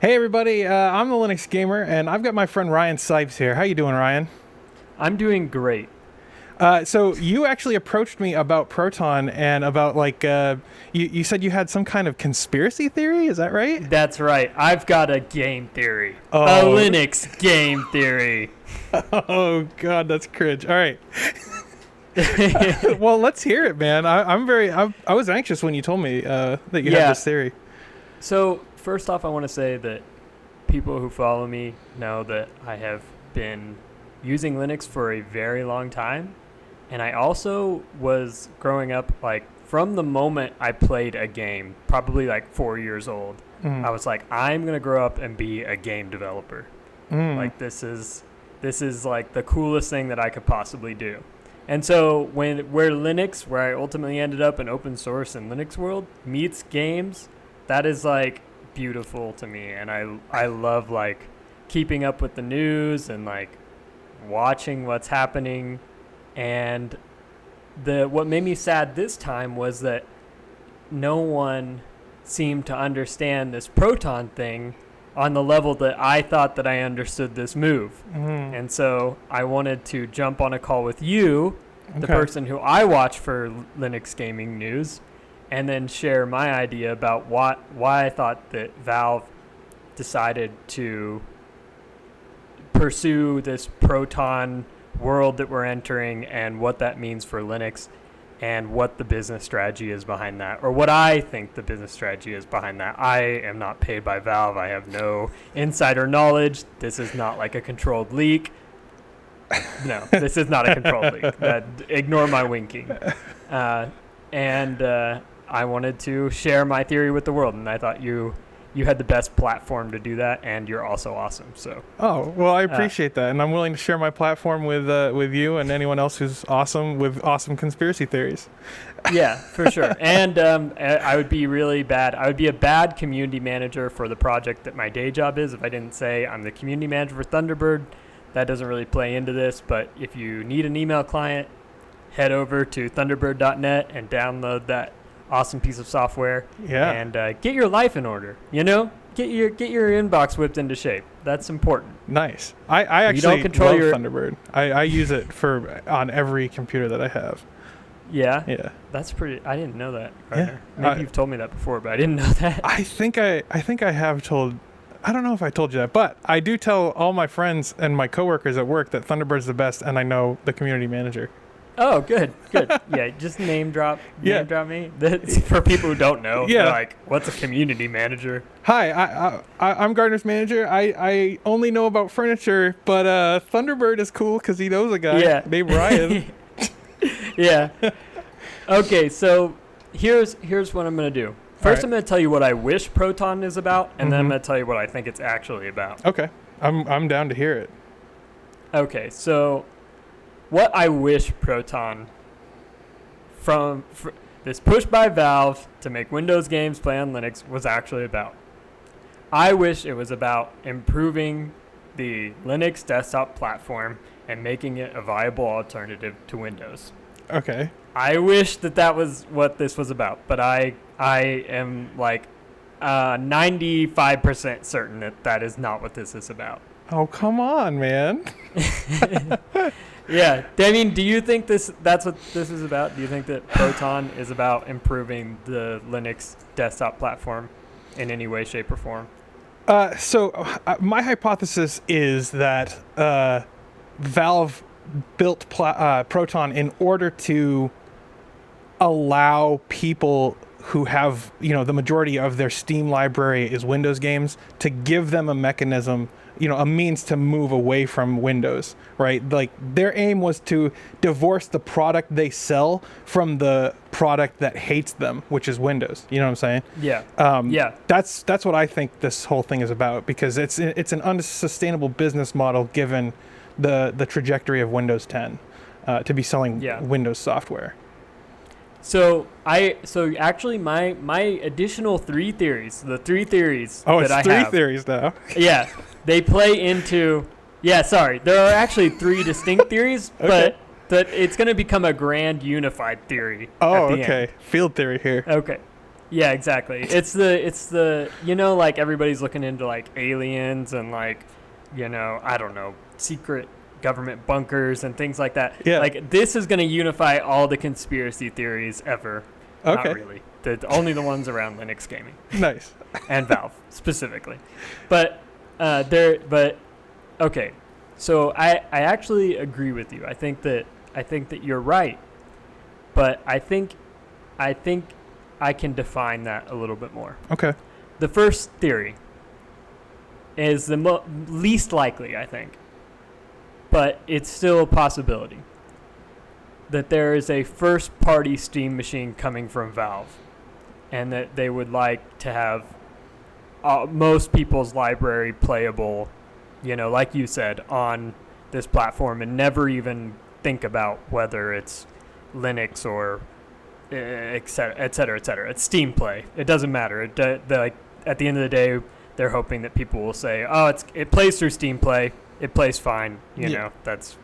Hey everybody, I'm the Linux Gamer, and I've got my friend Ryan SIPES here. How you doing, Ryan? I'm doing great. So you actually approached me about Proton and about you said you had some kind of conspiracy theory. Is that right? That's right. I've got a game theory. A Oh, Linux game theory. oh God, that's cringe. All right. Well, let's hear it, man. I was anxious when you told me that you had Yeah. this theory. So, first off, I want to say that people who follow me know that I have been using Linux for a very long time. And I also was growing up, like, from the moment I played a game, probably like 4 years old, I was like, I'm going to grow up and be a game developer. Like, this is like the coolest thing that I could possibly do. And so where Linux, where I ultimately ended up in open source and Linux world, meets games, that is like beautiful to me. And I love like keeping up with the news and like watching what's happening. And what made me sad this time was that no one seemed to understand this Proton thing on the level that I thought that I understood this move. And so I wanted to jump on a call with you, the person who I watch for Linux gaming news, and then share my idea about why I thought that Valve decided to pursue this Proton world that we're entering and what that means for Linux and what the business strategy is behind that, or what I think the business strategy is behind that. I am not paid by Valve. I have no insider knowledge. This is not like a controlled leak. No, this is not a controlled leak. Ignore my winking. And I wanted to share my theory with the world, and I thought you had the best platform to do that, and you're also awesome. So. Oh, well, I appreciate that, and I'm willing to share my platform with you and anyone else who's awesome with awesome conspiracy theories. Yeah, for sure. And I would be really bad. I would be a bad community manager for the project that my day job is if I didn't say I'm the community manager for Thunderbird. That doesn't really play into this, but if you need an email client, head over to thunderbird.net and download that awesome piece of software. Yeah. And get your life in order. You know, get your inbox whipped into shape. That's important. Nice. I actually don't control love your- Thunderbird. I use it on every computer that I have. Yeah. Yeah. That's pretty. I didn't know that. Yeah. Maybe you've told me that before, but I didn't know that. I think I have told. I don't know if I told you that, but I do tell all my friends and my coworkers at work that Thunderbird's the best, and I know the community manager. Oh, good. Yeah, just name drop me. That's for people who don't know. Yeah. They're like, what's a community manager? Hi, I'm Gardiner's manager. I only know about furniture, but Thunderbird is cool because he knows a guy named Ryan. Yeah. Okay, so here's what I'm going to do. First, I'm going to tell you what I wish Proton is about, and then I'm going to tell you what I think it's actually about. Okay, I'm down to hear it. Okay, so what I wish Proton from this push by Valve to make Windows games play on Linux was actually about. I wish it was about improving the Linux desktop platform and making it a viable alternative to Windows. Okay. I wish that was what this was about, but I am like 95% certain that is not what this is about. Oh, come on, man. Yeah. I mean, do you think that's what this is about? Do you think that Proton is about improving the Linux desktop platform in any way, shape, or form? My hypothesis is that Valve built Proton in order to allow people who have, the majority of their Steam library is Windows games, to give them a mechanism, a means to move away from Windows, right? Like their aim was to divorce the product they sell from the product that hates them, which is Windows. You know what I'm saying? Yeah. Yeah. That's what I think this whole thing is about, because it's an unsustainable business model given the trajectory of Windows 10 to be selling Windows software. So actually my additional three theories, the three theories that I have. Oh, it's three theories now. Yeah, they play into. Yeah, sorry, there are actually three distinct theories, Okay. but it's going to become a grand unified theory. Oh, at the okay. end. Field theory here. Okay. Yeah, exactly. It's the like everybody's looking into like aliens and like I don't know, secret government bunkers and things like that. Yeah. Like this is going to unify all the conspiracy theories ever. Okay. Not really. Only the ones around Linux gaming Nice. and Valve specifically. But okay. So I actually agree with you. I think that you're right. But I think I can define that a little bit more. Okay. The first theory is the least likely, I think, but it's still a possibility that there is a first-party Steam machine coming from Valve, and that they would like to have most people's library playable, like you said, on this platform, and never even think about whether it's Linux or et cetera, et cetera, et cetera. It's Steam Play. It doesn't matter. At the end of the day, they're hoping that people will say, "Oh, it plays through Steam Play. It plays fine. That's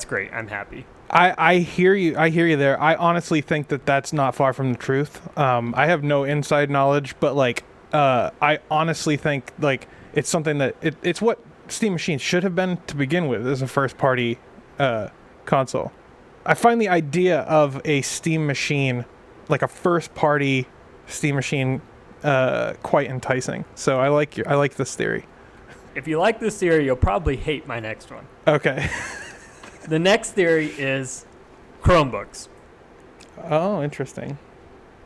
great. I'm happy." I hear you. I hear you there. I honestly think that that's not far from the truth. I have no inside knowledge, but I honestly think it's something that it's what Steam machines should have been to begin with as a first-party console. I find the idea of a Steam machine, like a first-party Steam machine, quite enticing. So I like this theory. If you like this theory, you'll probably hate my next one. Okay. The next theory is Chromebooks. Oh, interesting.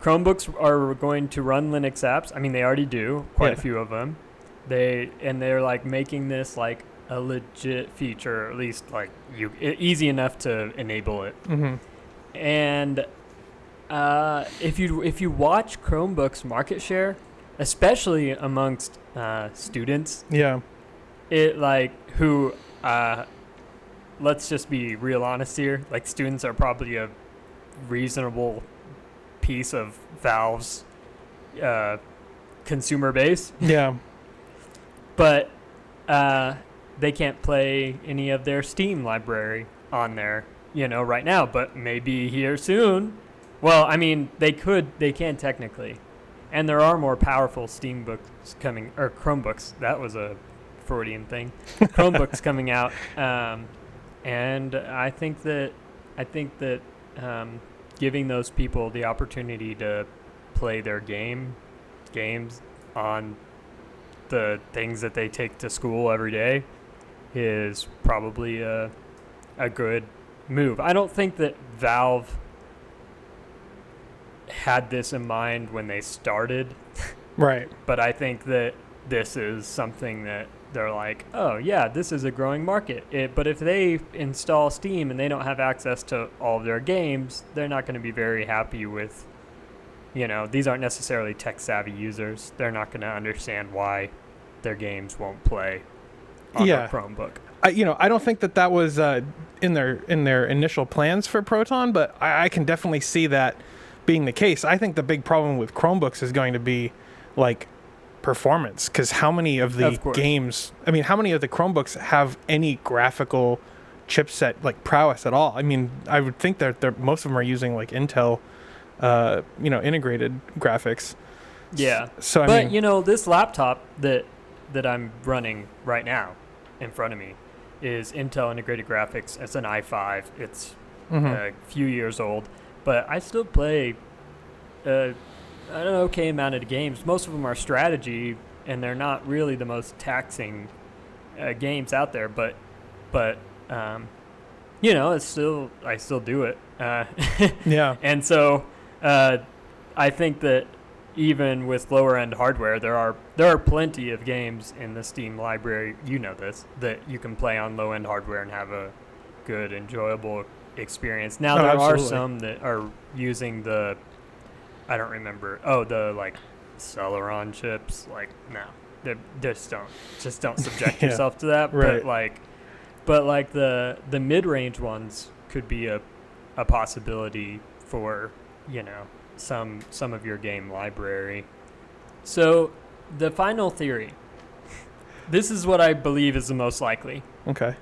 Chromebooks are going to run Linux apps. I mean, they already do, quite a few of them. They're like making this like a legit feature, or at least like easy enough to enable it. Mm-hmm. And if you watch Chromebooks market share, especially amongst students, who let's just be real honest here, like students are probably a reasonable piece of Valve's consumer base. Yeah. But they can't play any of their Steam library on there, right now, but maybe here soon. Well, I mean, they can technically. And there are more powerful Steam books coming, or Chromebooks. That was a Freudian thing. Chromebooks coming out. And I think that giving those people the opportunity to play their games on the things that they take to school every day is probably a good move. I don't think that Valve had this in mind when they started. Right. But I think that this is something that they're like, oh, yeah, this is a growing market. But if they install Steam and they don't have access to all of their games, they're not going to be very happy with, these aren't necessarily tech-savvy users. They're not going to understand why their games won't play on their Chromebook. I don't think that was in their initial plans for Proton, but I can definitely see that being the case. I think the big problem with Chromebooks is going to be, performance, because how many of the games, how many of the Chromebooks have any graphical chipset prowess at all? I mean, I would think that most of them are using Intel integrated graphics. Yeah. So this laptop that I'm running right now in front of me is Intel integrated graphics. It's an i5. It's a few years old, but I still play an okay amount of games. Most of them are strategy, and they're not really the most taxing games out there. But it's still, I still do it. Yeah. And so I think that even with lower end hardware, there are plenty of games in the Steam library, that you can play on low end hardware and have a good, enjoyable experience. Now there are some that are using the, I don't remember, the Celeron chips. No, they just don't subject yourself to that. Right. But the mid range ones could be a possibility for some of your game library. So the final theory, this is what I believe is the most likely. Okay.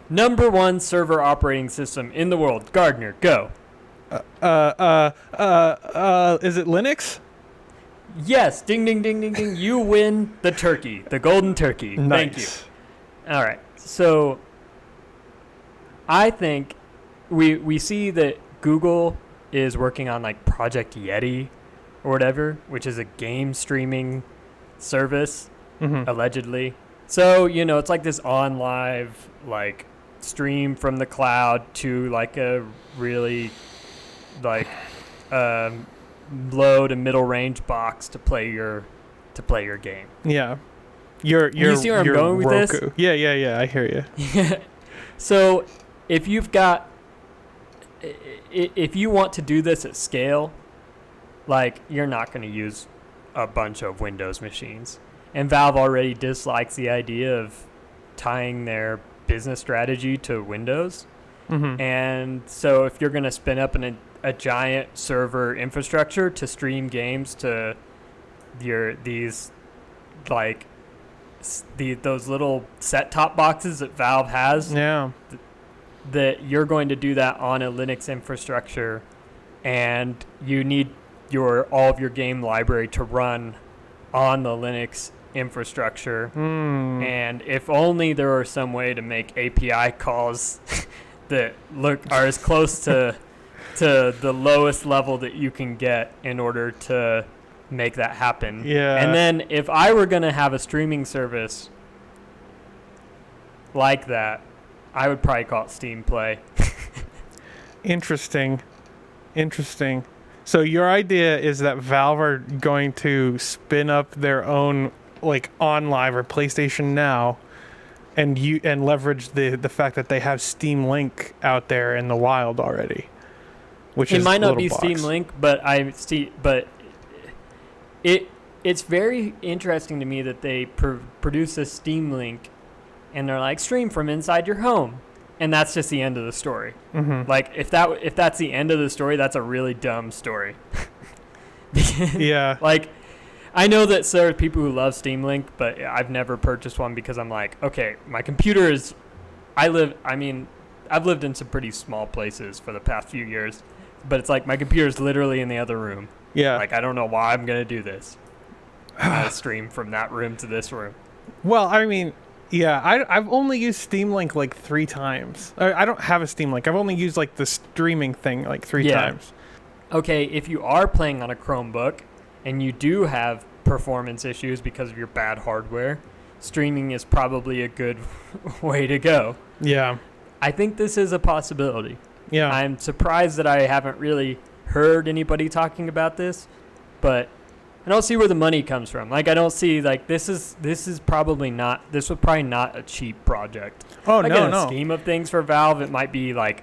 Number one server operating system in the world. Gardiner, go. Is it Linux? Yes, ding, ding, ding, ding, ding. You win the turkey, the golden turkey. Nice. Thank you. All right. So I think we see that Google is working on like Project Yeti or whatever, which is a game streaming service, allegedly. So, it's like this on live, like stream from the cloud to like a really like low to middle range box to play your game. Yeah. You see where I'm going with Roku. this? Yeah. I hear you. So if you want to do this at scale, like you're not going to use a bunch of Windows machines. And Valve already dislikes the idea of tying their business strategy to Windows. And so if you're going to spin up a giant server infrastructure to stream games to these like those little set-top boxes that Valve has, that you're going to do that on a Linux infrastructure, and you need all of your game library to run on the Linux infrastructure. And if only there were some way to make API calls that are as close to the lowest level that you can get in order to make that happen. Yeah. And then if I were going to have a streaming service like that, I would probably call it Steam Play. Interesting. So your idea is that Valve are going to spin up their own like OnLive or PlayStation Now, and leverage the fact that they have Steam Link out there in the wild already, which it is might not be box. Steam Link, but it's very interesting to me that they produce a Steam Link, and they're like, stream from inside your home, and that's just the end of the story. Like if that's the end of the story, that's a really dumb story. Yeah. Like, I know that there are people who love Steam Link, but I've never purchased one because I'm like, okay, my computer is. I've lived in some pretty small places for the past few years, but it's like my computer is literally in the other room. Yeah. Like, I don't know why I'm gonna do this. I stream from that room to this room. Well, I mean, yeah, I've only used Steam Link like 3 times. I don't have a Steam Link. I've only used like the streaming thing like 3 times. Okay, if you are playing on a Chromebook and you do have performance issues because of your bad hardware, streaming is probably a good way to go. Yeah. I think this is a possibility. Yeah. I'm surprised that I haven't really heard anybody talking about this, but I don't see where the money comes from. Like, I don't see, like, this was probably not a cheap project. Oh, like, no. in the scheme of things for Valve, it might be like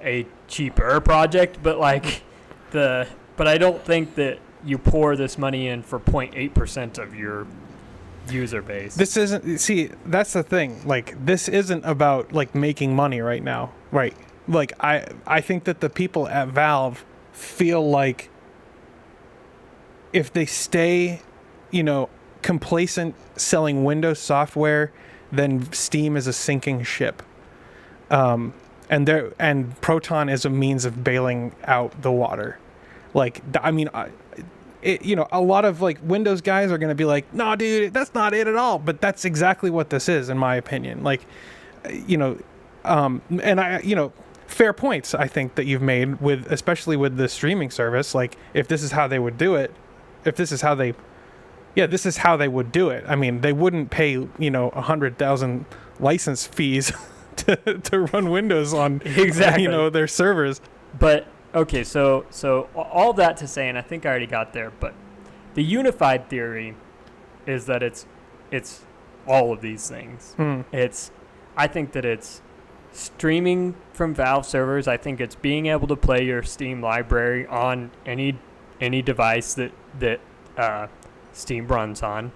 a cheaper project, but like but I don't think that you pour this money in for 0.8% of your user base. This isn't, see, that's the thing. Like, this isn't about like making money right now. Right. Like, I think that the people at Valve feel like if they stay, complacent selling Windows software, then Steam is a sinking ship. And Proton is a means of bailing out the water. Like, I mean, a lot of like Windows guys are going to be like, no, dude, that's not it at all. But that's exactly what this is, in my opinion. Like, fair points, I think, that you've made especially with the streaming service. Like, if this is how they would do it, this is how they would do it. I mean, they wouldn't pay, 100,000 license fees to run Windows on their servers. But okay, so all that to say, and I think I already got there, but the unified theory is that it's all of these things. I think that it's streaming from Valve servers. I think it's being able to play your Steam library on any device that Steam runs on,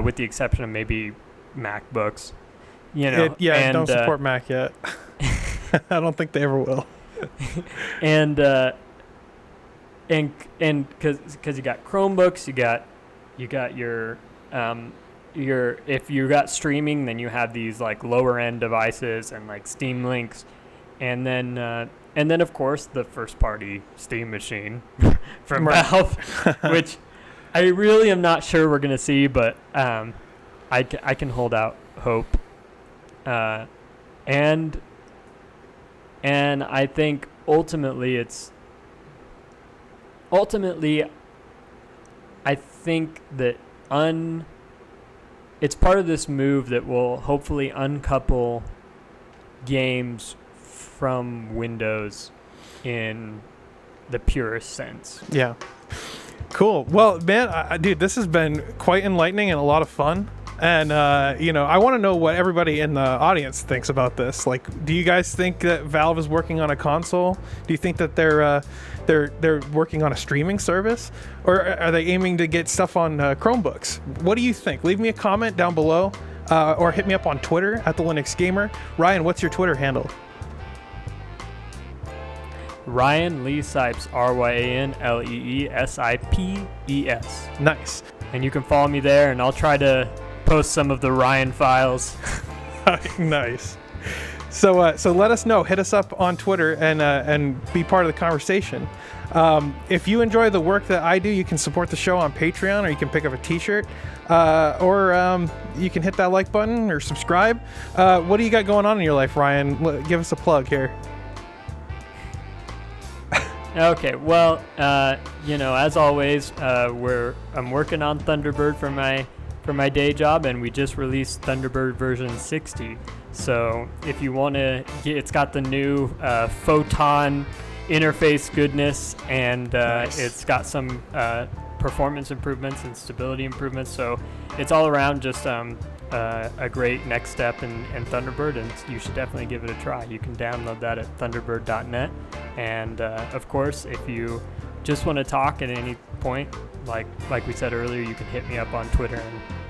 with the exception of maybe MacBooks. Don't support Mac yet. I don't think they ever will. and because you got Chromebooks, you got your if you got streaming, then you have these like lower end devices and like Steam Links, and then and then of course the first party Steam machine from Right. Valve, which I really am not sure we're gonna see, but I can hold out hope, and I think ultimately I think that it's part of this move that will hopefully uncouple games from Windows in the purest sense. Yeah. Cool. Well, man, dude, this has been quite enlightening and a lot of fun. And, I want to know what everybody in the audience thinks about this. Like, do you guys think that Valve is working on a console? Do you think that they're working on a streaming service? Or are they aiming to get stuff on Chromebooks? What do you think? Leave me a comment down below or hit me up on Twitter at the Linux Gamer. Ryan, what's your Twitter handle? Ryan Lee Sipes, RyanLeeSipes. Nice. And you can follow me there, and I'll try to post some of the Ryan files. Nice. So let us know. Hit us up on Twitter and be part of the conversation. If you enjoy the work that I do, you can support the show on Patreon, or you can pick up a T-shirt, or you can hit that like button or subscribe. What do you got going on in your life, Ryan? Give us a plug here. Okay, well, as always, I'm working on Thunderbird for my day job, and we just released Thunderbird version 60. So if you want to it's got the new photon interface goodness, and Nice. It's got some performance improvements and stability improvements. So it's all around just a great next step in Thunderbird, and you should definitely give it a try. You can download that at thunderbird.net. And of course, if you just want to talk at any point, like we said earlier, you can hit me up on Twitter,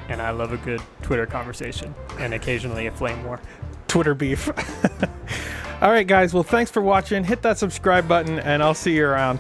and I love a good Twitter conversation and occasionally a flame war. Twitter beef. All right, guys. Well, thanks for watching. Hit that subscribe button, and I'll see you around.